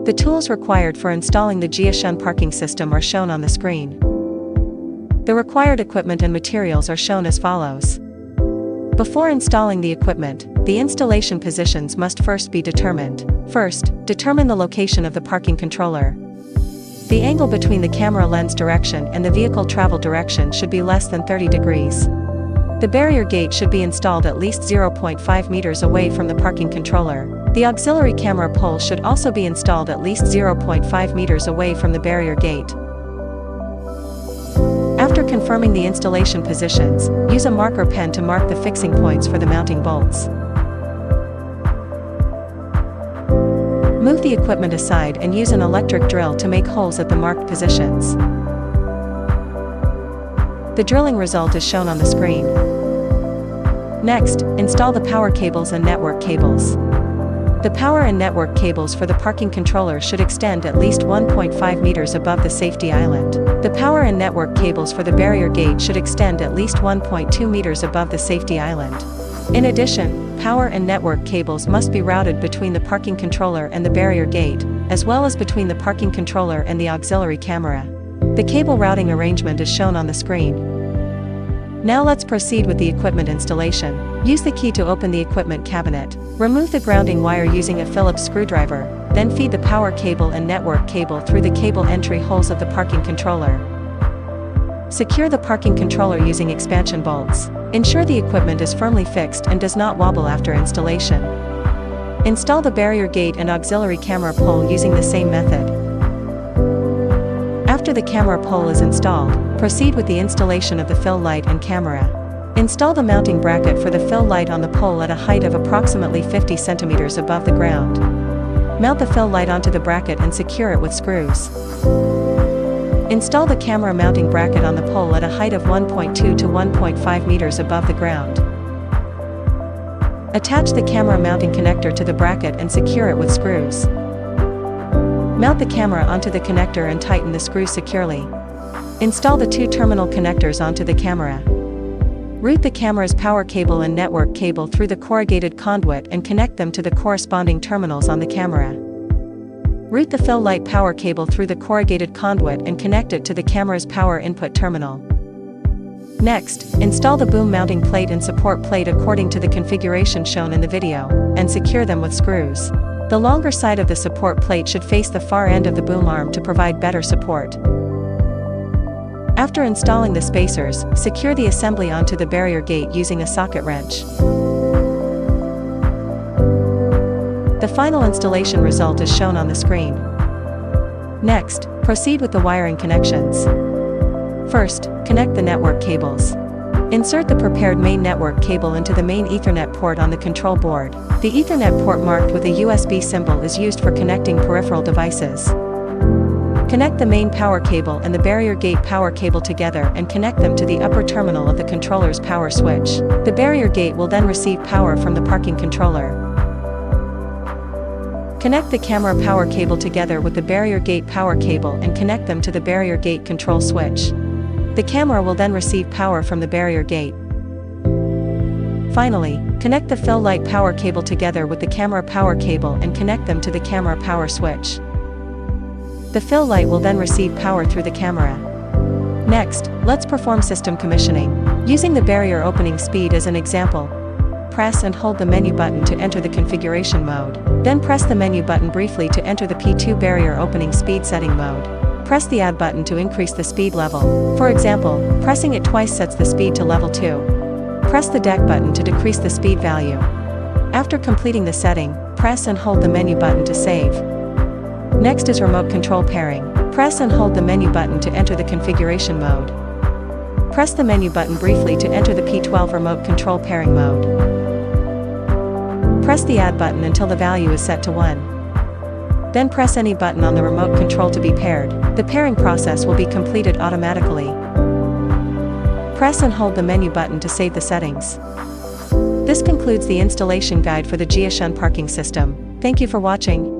The tools required for installing the JIESHUN parking system are shown on the screen. The required equipment and materials are shown as follows. Before installing the equipment, the installation positions must first be determined. First, determine the location of the parking controller. The angle between the camera lens direction and the vehicle travel direction should be less than 30 degrees. The barrier gate should be installed at least 0.5 meters away from the parking controller. The auxiliary camera pole should also be installed at least 0.5 meters away from the barrier gate. After confirming the installation positions, use a marker pen to mark the fixing points for the mounting bolts. Move the equipment aside and use an electric drill to make holes at the marked positions. The drilling result is shown on the screen. Next, install the power cables and network cables. The power and network cables for the parking controller should extend at least 1.5 meters above the safety island. The power and network cables for the barrier gate should extend at least 1.2 meters above the safety island. In addition, power and network cables must be routed between the parking controller and the barrier gate, as well as between the parking controller and the auxiliary camera. The cable routing arrangement is shown on the screen. Now let's proceed with the equipment installation. Use the key to open the equipment cabinet. Remove the grounding wire using a Phillips screwdriver, then feed the power cable and network cable through the cable entry holes of the parking controller. Secure the parking controller using expansion bolts. Ensure the equipment is firmly fixed and does not wobble after installation. Install the barrier gate and auxiliary camera pole using the same method. After the camera pole is installed, proceed with the installation of the fill light and camera. Install the mounting bracket for the fill light on the pole at a height of approximately 50 centimeters above the ground. Mount the fill light onto the bracket and secure it with screws. Install the camera mounting bracket on the pole at a height of 1.2 to 1.5 meters above the ground. Attach the camera mounting connector to the bracket and secure it with screws. Mount the camera onto the connector and tighten the screws securely. Install the two terminal connectors onto the camera. Route the camera's power cable and network cable through the corrugated conduit and connect them to the corresponding terminals on the camera. Route the fill light power cable through the corrugated conduit and connect it to the camera's power input terminal. Next, install the boom mounting plate and support plate according to the configuration shown in the video, and secure them with screws. The longer side of the support plate should face the far end of the boom arm to provide better support. After installing the spacers, secure the assembly onto the barrier gate using a socket wrench. The final installation result is shown on the screen. Next, proceed with the wiring connections. First, connect the network cables. Insert the prepared main network cable into the main Ethernet port on the control board. The Ethernet port marked with a USB symbol is used for connecting peripheral devices. Connect the main power cable and the barrier gate power cable together and connect them to the upper terminal of the controller's power switch. The barrier gate will then receive power from the parking controller. Connect the camera power cable together with the barrier gate power cable and connect them to the barrier gate control switch. The camera will then receive power from the barrier gate. Finally, connect the fill light power cable together with the camera power cable and connect them to the camera power switch. The fill light will then receive power through the camera. Next, let's perform system commissioning. Using the barrier opening speed as an example, press and hold the menu button to enter the configuration mode. Then press the menu button briefly to enter the P2 barrier opening speed setting mode. Press the add button to increase the speed level. For example, pressing it twice sets the speed to level 2. Press the deck button to decrease the speed value. After completing the setting, press and hold the menu button to save. Next is remote control pairing. Press and hold the menu button to enter the configuration mode. Press the menu button briefly to enter the P12 remote control pairing mode. Press the add button until the value is set to 1. Then press any button on the remote control to be paired. The pairing process will be completed automatically. Press and hold the menu button to save the settings. This concludes the installation guide for the JIESHUN parking system. Thank you for watching.